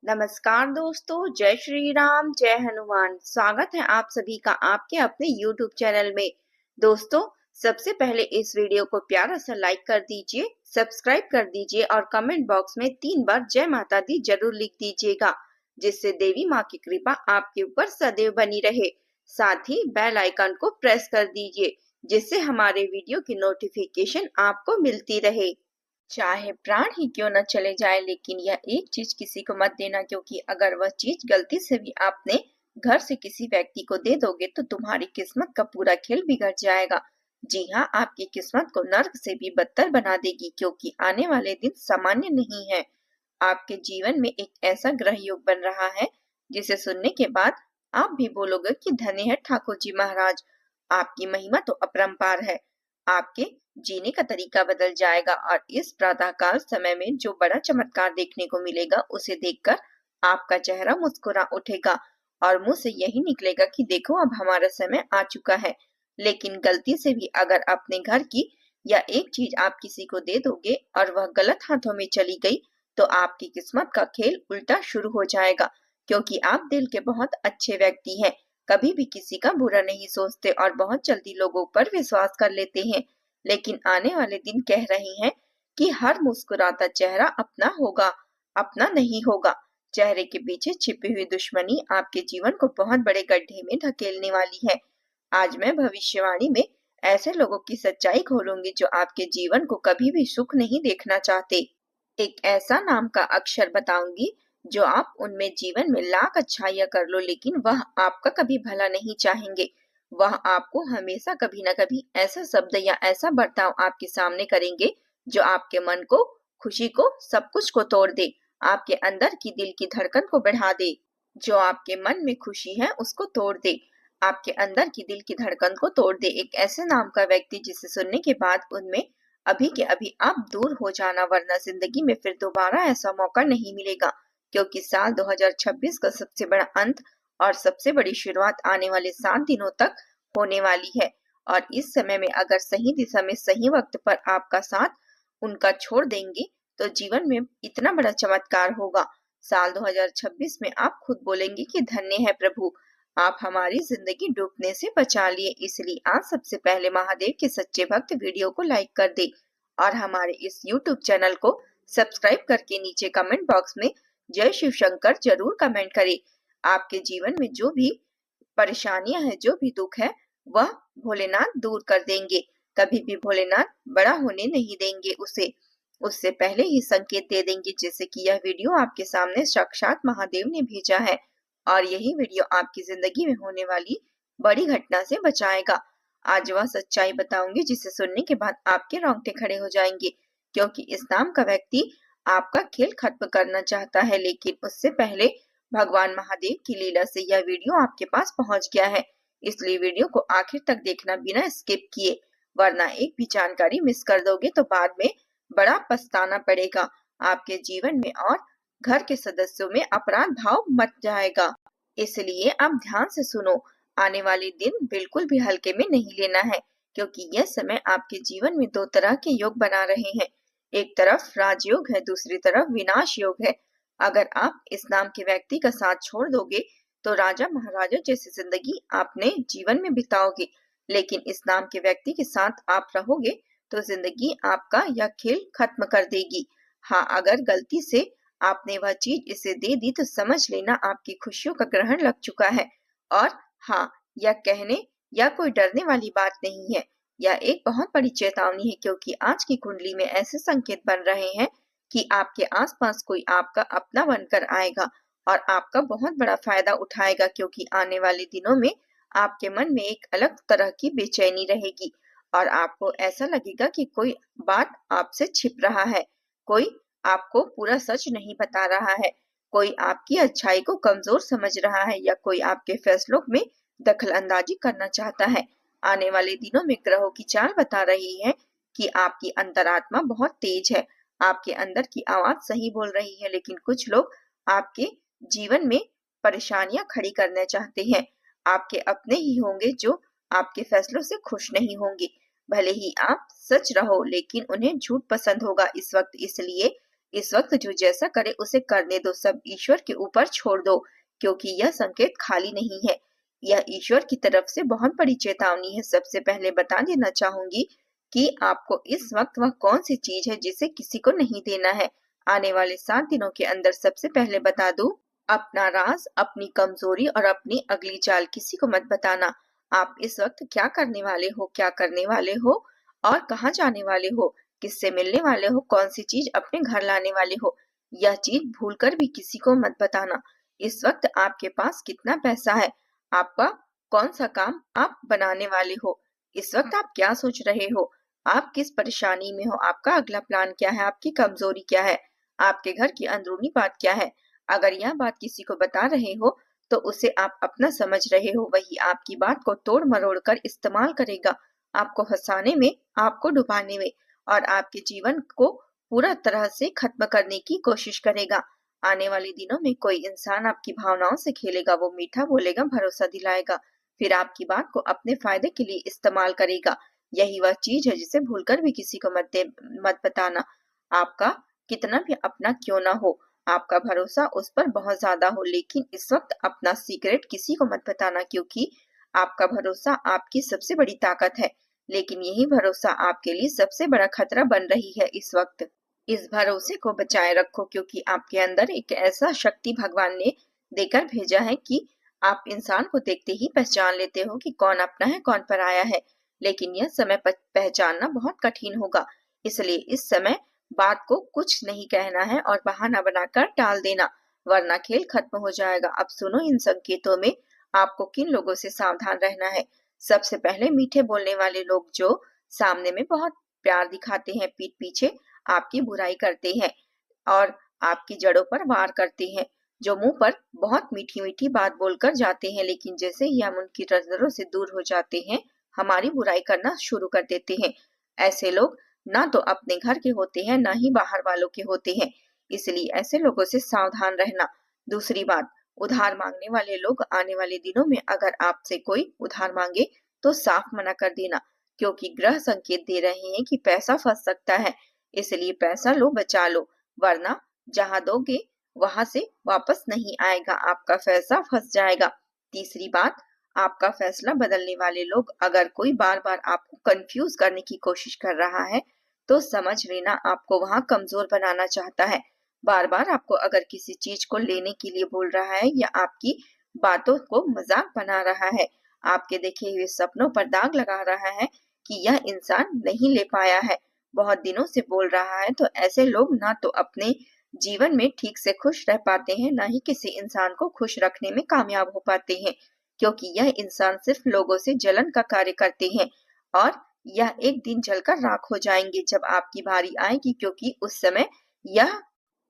नमस्कार दोस्तों, जय श्री राम, जय हनुमान। स्वागत है आप सभी का आपके अपने YouTube चैनल में। दोस्तों, सबसे पहले इस वीडियो को प्यारा सा लाइक कर दीजिए, सब्सक्राइब कर दीजिए और कमेंट बॉक्स में 3 बार जय माता दी जरूर लिख दीजिएगा, जिससे देवी माँ की कृपा आपके ऊपर सदैव बनी रहे। साथ ही बेल आइकन को प्रेस कर दीजिए, जिससे हमारे वीडियो की नोटिफिकेशन आपको मिलती रहे। चाहे प्राण ही क्यों न चले जाए, लेकिन यह एक चीज किसी को मत देना, क्योंकि अगर वह चीज गलती से भी आपने घर से किसी व्यक्ति को दे दोगे तो तुम्हारी किस्मत का पूरा खेल बिगड़ जाएगा। जी हाँ, आपकी किस्मत को नर्क से भी बदतर बना देगी, क्योंकि आने वाले दिन सामान्य नहीं है। आपके जीवन में एक ऐसा ग्रह योग बन रहा है जिसे सुनने के बाद आप भी बोलोगे कि धन्य है ठाकुर जी महाराज, आपकी महिमा तो अपरंपार है। आपके जीने का तरीका बदल जाएगा और इस प्रातःकाल समय में जो बड़ा चमत्कार देखने को मिलेगा उसे देखकर आपका चेहरा मुस्कुरा उठेगा और मुंह से यही निकलेगा कि देखो अब हमारा समय आ चुका है। लेकिन गलती से भी अगर अपने घर की या एक चीज आप किसी को दे दोगे और वह गलत हाथों में चली गई तो आपकी किस्मत का खेल उल्टा शुरू हो जाएगा, क्योंकि आप दिल के बहुत अच्छे व्यक्ति हैं, कभी भी किसी का बुरा नहीं सोचते और बहुत जल्दी लोगों पर विश्वास कर लेते हैं। लेकिन आने वाले दिन कह रहे हैं कि हर मुस्कुराता चेहरा अपना होगा, अपना नहीं होगा। चेहरे के पीछे छिपी हुई दुश्मनी आपके जीवन को बहुत बड़े गड्ढे में धकेलने वाली है। आज मैं भविष्यवाणी में ऐसे लोगों की सच्चाई खोलूंगी जो आपके जीवन को कभी भी सुख नहीं देखना चाहते। एक ऐसा नाम का अक्षर बताऊंगी जो आप उनमें जीवन में लाख अच्छाइयां कर लो, लेकिन वह आपका कभी भला नहीं चाहेंगे। वह आपको हमेशा कभी न कभी ऐसा शब्द या ऐसा बर्ताव आपके सामने करेंगे जो आपके मन को, खुशी को, सब कुछ को तोड़ दे, आपके अंदर की दिल की धड़कन को बढ़ा दे। जो आपके मन में खुशी है उसको तोड़ दे, आपके अंदर की दिल की धड़कन को तोड़ दे। एक ऐसे नाम का व्यक्ति जिसे सुनने के बाद उनमें अभी के अभी आप दूर हो जाना, वरना जिंदगी में फिर दोबारा ऐसा मौका नहीं मिलेगा, क्योंकि साल 2026 का सबसे बड़ा अंत और सबसे बड़ी शुरुआत आने वाले 7 दिनों तक होने वाली है। और इस समय में अगर सही दिशा में सही वक्त पर आपका साथ उनका छोड़ देंगे तो जीवन में इतना बड़ा चमत्कार होगा। साल 2026 में आप खुद बोलेंगे कि धन्य है प्रभु, आप हमारी जिंदगी डूबने से बचा लिए। इसलिए आज सबसे पहले महादेव के सच्चे भक्त वीडियो को लाइक कर दे और हमारे इस YouTube चैनल को सब्सक्राइब करके नीचे कमेंट बॉक्स में जय शिव शंकर जरूर कमेंट करें। आपके जीवन में जो भी परेशानियां हैं, जो भी दुख है, वह भोलेनाथ दूर कर देंगे। कभी भी भोलेनाथ बड़ा होने नहीं देंगे उसे, उससे पहले ही संकेत दे देंगे, जैसे कि यह वीडियो आपके सामने साक्षात महादेव ने भेजा है और यही वीडियो आपकी जिंदगी में होने वाली बड़ी घटना से बचाएगा। आज वह सच्चाई बताऊंगी जिसे सुनने के बाद आपके रोंगटे खड़े हो जाएंगे, क्योंकि इस नाम का व्यक्ति आपका खेल खत्म करना चाहता है, लेकिन उससे पहले भगवान महादेव की लीला से यह वीडियो आपके पास पहुंच गया है। इसलिए वीडियो को आखिर तक देखना बिना स्किप किए, वरना एक भी जानकारी मिस कर दोगे तो बाद में बड़ा पछताना पड़ेगा आपके जीवन में और घर के सदस्यों में अपराध भाव मच जाएगा। इसलिए अब ध्यान से सुनो, आने वाले दिन बिल्कुल भी हल्के में नहीं लेना है, क्योंकि यह समय आपके जीवन में 2 तरह के योग बना रहे हैं। एक तरफ राजयोग है, दूसरी तरफ विनाश योग है। अगर आप इस नाम के व्यक्ति का साथ छोड़ दोगे तो राजा महाराजा जैसी जिंदगी आपने जीवन में बिताओगे, लेकिन इस नाम के व्यक्ति के साथ आप रहोगे तो जिंदगी आपका यह खेल खत्म कर देगी। हाँ, अगर गलती से आपने वह चीज इसे दे दी तो समझ लेना आपकी खुशियों का ग्रहण लग चुका है। और हाँ, यह कहने या कोई डरने वाली बात नहीं है, यह एक बहुत बड़ी चेतावनी है, क्योंकि आज की कुंडली में ऐसे संकेत बन रहे हैं कि आपके आसपास कोई आपका अपना बनकर आएगा और आपका बहुत बड़ा फायदा उठाएगा, क्योंकि आने वाले दिनों में आपके मन में एक अलग तरह की बेचैनी रहेगी और आपको ऐसा लगेगा कि कोई बात आपसे छिप रहा है, कोई आपको पूरा सच नहीं बता रहा है, कोई आपकी अच्छाई को कमजोर समझ रहा है या कोई आपके फैसलों में दखल अंदाजी करना चाहता है। आने वाले दिनों में ग्रहों की चाल बता रही है कि आपकी अंतरात्मा बहुत तेज है, आपके अंदर की आवाज सही बोल रही है, लेकिन कुछ लोग आपके जीवन में परेशानियां खड़ी करना चाहते हैं। आपके अपने ही होंगे जो आपके फैसलों से खुश नहीं होंगे। भले ही आप सच रहो, लेकिन उन्हें झूठ पसंद होगा इस वक्त, इसलिए इस वक्त जो जैसा करे उसे करने दो, सब ईश्वर के ऊपर छोड़ दो, क्योंकि यह संकेत खाली नहीं है। यह ईश्वर की तरफ से बहुत बड़ी चेतावनी है। सबसे पहले बता देना चाहूंगी कि आपको इस वक्त वह कौन सी चीज है जिसे किसी को नहीं देना है। आने वाले 7 दिनों के अंदर सबसे पहले बता दूं, अपना राज, अपनी कमजोरी और अपनी अगली चाल किसी को मत बताना। आप इस वक्त क्या करने वाले हो, क्या करने वाले हो और कहाँ जाने वाले हो, किससे मिलने वाले हो, कौन सी चीज अपने घर लाने वाले हो, यह चीज भूलकर भी किसी को मत बताना। इस वक्त आपके पास कितना पैसा है, आपका कौन सा काम आप बनाने वाले हो, इस वक्त आप क्या सोच रहे हो, आप किस परेशानी में हो, आपका अगला प्लान क्या है, आपकी कमजोरी क्या है, आपके घर की अंदरूनी बात क्या है। अगर यह बात किसी को बता रहे हो तो उसे आप अपना समझ रहे हो, वही आपकी बात को तोड़ मरोड़ कर इस्तेमाल करेगा, आपको हंसाने में, आपको डुबाने में और आपके जीवन को पूरा तरह से खत्म करने की कोशिश करेगा। आने वाले दिनों में कोई इंसान आपकी भावनाओं से खेलेगा, वो मीठा बोलेगा, भरोसा दिलाएगा, फिर आपकी बात को अपने फायदे के लिए इस्तेमाल करेगा। यही वह चीज है जिसे भूलकर भी किसी को मत बताना। आपका कितना भी अपना क्यों ना हो, आपका भरोसा उस पर बहुत ज्यादा हो, लेकिन इस वक्त अपना सीक्रेट किसी को मत बताना, क्योंकि आपका भरोसा आपकी सबसे बड़ी ताकत है, लेकिन यही भरोसा आपके लिए सबसे बड़ा खतरा बन रही है इस वक्त। इस भरोसे को बचाए रखो, क्योंकि आपके अंदर एक ऐसा शक्ति भगवान ने देकर भेजा है कि आप इंसान को देखते ही पहचान लेते हो कि कौन अपना है, कौन पराया है। लेकिन यह समय पहचानना बहुत कठिन होगा, इसलिए इस समय बात को कुछ नहीं कहना है और बहाना बनाकर टाल देना, वरना खेल खत्म हो जाएगा। अब सुनो इन संकेतों में आपको किन लोगों से सावधान रहना है। सबसे पहले मीठे बोलने वाले लोग, जो सामने में बहुत प्यार दिखाते हैं, पीठ पीछे आपकी बुराई करते हैं और आपकी जड़ों पर वार करते हैं, जो मुंह पर बहुत मीठी मीठी बात बोलकर जाते हैं, लेकिन जैसे ही हम उनकी नजरों से दूर हो जाते हैं, हमारी बुराई करना शुरू कर देते हैं। ऐसे लोग ना तो अपने घर के होते हैं, ना ही बाहर वालों के होते हैं, इसलिए ऐसे लोगों से सावधान रहना। दूसरी बात, उधार मांगने वाले लोग, आने वाले दिनों में अगर आपसे कोई उधार मांगे तो साफ मना कर देना, क्योंकि ग्रह संकेत दे रहे हैं कि पैसा फंस सकता है, इसलिए पैसा लो, बचा लो, वरना जहां दोगे वहां से वापस नहीं आएगा, आपका पैसा फंस जाएगा। तीसरी बात, आपका फैसला बदलने वाले लोग, अगर कोई बार बार आपको कंफ्यूज करने की कोशिश कर रहा है तो समझ लेना आपको वहां कमजोर बनाना चाहता है। बार बार आपको अगर किसी चीज को लेने के लिए बोल रहा है या आपकी बातों को मजाक बना रहा है, आपके देखे हुए सपनों पर दाग लगा रहा है कि यह इंसान नहीं ले पाया है, बहुत दिनों से बोल रहा है, तो ऐसे लोग ना तो अपने जीवन में ठीक से खुश रह पाते हैं, ना ही किसी इंसान को खुश रखने में कामयाब हो पाते हैं, क्योंकि यह इंसान सिर्फ लोगों से जलन का कार्य करते हैं और यह एक दिन जलकर राख हो जाएंगे जब आपकी बारी आएगी, क्योंकि उस समय यह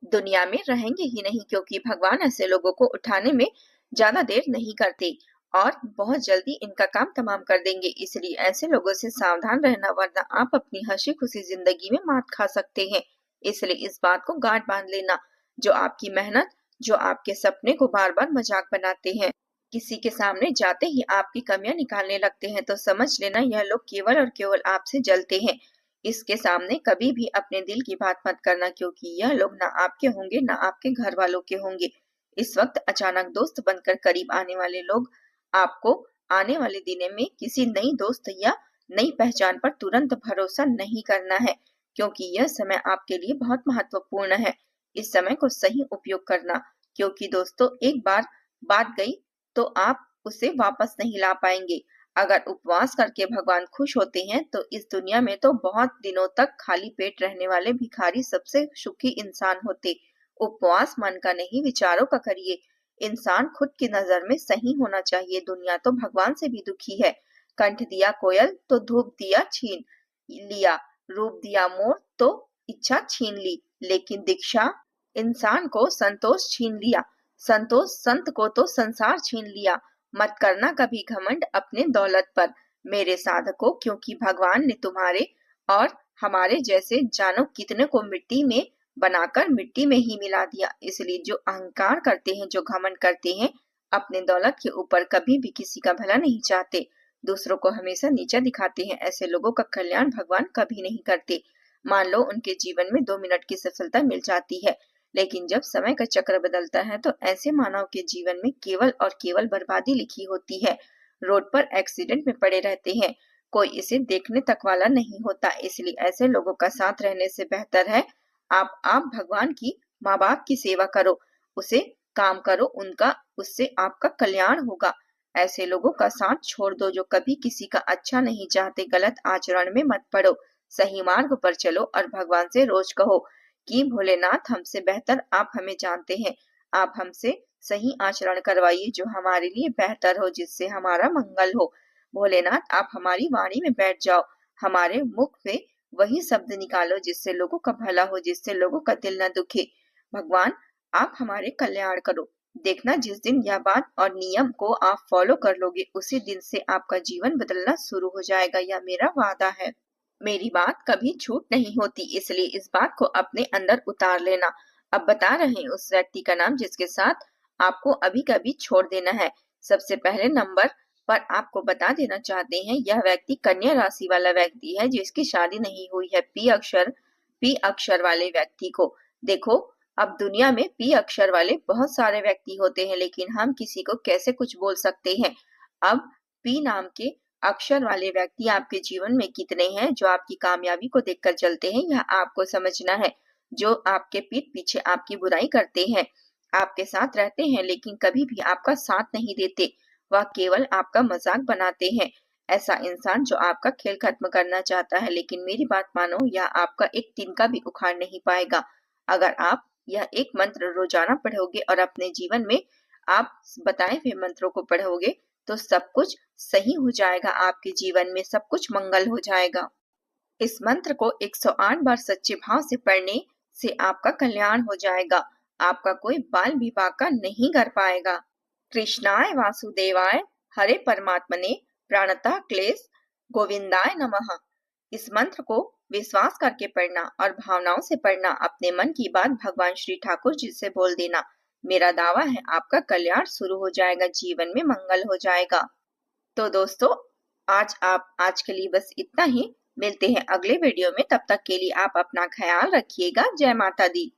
दुनिया में रहेंगे ही नहीं, क्योंकि भगवान ऐसे लोगों को उठाने में ज्यादा देर नहीं करते और बहुत जल्दी इनका काम तमाम कर देंगे। इसलिए ऐसे लोगों से सावधान रहना, वरना आप अपनी हंसी खुशी जिंदगी में मात खा सकते हैं। इसलिए इस बात को गांठ बांध लेना, जो आपकी मेहनत, जो आपके सपने को बार बार मजाक बनाते हैं, किसी के सामने जाते ही आपकी कमियां निकालने लगते हैं, तो समझ लेना यह लोग केवल और केवल आपसे जलते हैं। इसके सामने कभी भी अपने दिल की बात मत करना, क्योंकि यह लोग ना आपके होंगे ना आपके घर वालों के होंगे। इस वक्त अचानक दोस्त बनकर करीब आने वाले लोग, आपको आने वाले दिनों में किसी नई दोस्त या नई पहचान पर तुरंत भरोसा नहीं करना है, क्योंकि यह समय आपके लिए बहुत महत्वपूर्ण है। इस समय को सही उपयोग करना, क्योंकि दोस्तों एक बार बात गई तो आप उसे वापस नहीं ला पाएंगे। अगर उपवास करके भगवान खुश होते हैं तो इस दुनिया में तो बहुत दिनों तक खाली पेट रहने वाले भिखारी सबसे सुखी इंसान होते। उपवास मन का नहीं, विचारों का करिए। इंसान खुद की नजर में सही होना चाहिए, दुनिया तो भगवान से भी दुखी है। कंठ दिया कोयल तो धूप दिया छीन लिया, रूप दिया मोर तो इच्छा छीन ली, लेकिन दीक्षा इंसान को संतोष छीन लिया, संतोष संत को तो संसार छीन लिया। मत करना कभी घमंड अपने दौलत पर मेरे साधकों, क्योंकि भगवान ने तुम्हारे और हमारे जैसे जानो कितने को मिट्टी में बनाकर मिट्टी में ही मिला दिया। इसलिए जो अहंकार करते हैं, जो घमंड करते हैं, अपने दौलत के ऊपर कभी भी किसी का भला नहीं चाहते, दूसरों को हमेशा नीचा दिखाते हैं, ऐसे लोगों का कल्याण भगवान कभी नहीं करते। मान लो उनके जीवन में 2 मिनट की सफलता मिल जाती है, लेकिन जब समय का चक्र बदलता है तो ऐसे मानव के जीवन में केवल और केवल बर्बादी लिखी होती है। रोड पर एक्सीडेंट में पड़े रहते हैं, कोई इसे देखने तक वाला नहीं होता। इसलिए ऐसे लोगों का साथ रहने से बेहतर है आप भगवान की, माँ बाप की सेवा करो, उसे काम करो, उनका उससे आपका कल्याण होगा। ऐसे लोगों का साथ छोड़ दो जो कभी किसी का अच्छा नहीं चाहते। गलत आचरण में मत पड़ो, सही मार्ग पर चलो और भगवान से रोज कहो कि भोलेनाथ, हमसे बेहतर आप हमें जानते हैं, आप हमसे सही आचरण करवाइए जो हमारे लिए बेहतर हो, जिससे हमारा मंगल हो। भोलेनाथ, आप हमारी वाणी में बैठ जाओ, हमारे मुख से वही शब्द निकालो जिससे लोगों का भला हो, जिससे लोगों का दिल न दुखे। भगवान, आप हमारे कल्याण करो। देखना, जिस दिन यह बात और नियम को आप फॉलो कर लोगे, उसी दिन से आपका जीवन बदलना शुरू हो जाएगा। यह मेरा वादा है। मेरी बात कभी झूठ नहीं होती, इसलिए इस बात को अपने अंदर उतार लेना। अब बता रहे हैं उस व्यक्ति का नाम जिसके साथ आपको अभी कभी छोड़ देना है। सबसे पहले नंबर पर आपको बता देना चाहते हैं, यह व्यक्ति कन्या राशि वाला व्यक्ति है जिसकी शादी नहीं हुई है। पी अक्षर वाले व्यक्ति को देखो। अब दुनिया में पी अक्षर वाले बहुत सारे व्यक्ति होते हैं, लेकिन हम किसी को कैसे कुछ बोल सकते हैं। अब पी नाम के अक्षर वाले व्यक्ति आपके जीवन में कितने हैं जो आपकी कामयाबी को देखकर चलते हैं, यह आपको समझना है। जो आपके पीठ पीछे आपकी बुराई करते हैं, आपके साथ रहते हैं लेकिन कभी भी आपका साथ नहीं देते, वह केवल आपका मजाक बनाते हैं। ऐसा इंसान जो आपका खेल खत्म करना चाहता है, लेकिन मेरी बात मानो, यह आपका एक तिनका भी उखाड़ नहीं पाएगा। अगर आप यह एक मंत्र रोजाना पढ़ोगे और अपने जीवन में आप बताए हुए मंत्रों को पढ़ोगे तो सब कुछ सही हो जाएगा, आपके जीवन में सब कुछ मंगल हो जाएगा। इस मंत्र को 108 बार सच्चे भाव से पढ़ने से आपका कल्याण हो जाएगा, आपका कोई बाल विवाह का नहीं कर पाएगा। कृष्णाय वासुदेवाय हरे परमात्मने प्रणतः क्लेश गोविंदाय नमः। इस मंत्र को विश्वास करके पढ़ना और भावनाओं से पढ़ना। अपने मन की बात भगवान श्री ठाकुर जी से बोल देना। मेरा दावा है आपका कल्याण शुरू हो जाएगा, जीवन में मंगल हो जाएगा। तो दोस्तों, आज के लिए बस इतना ही। मिलते हैं अगले वीडियो में, तब तक के लिए आप अपना ख्याल रखिएगा। जय माता दी।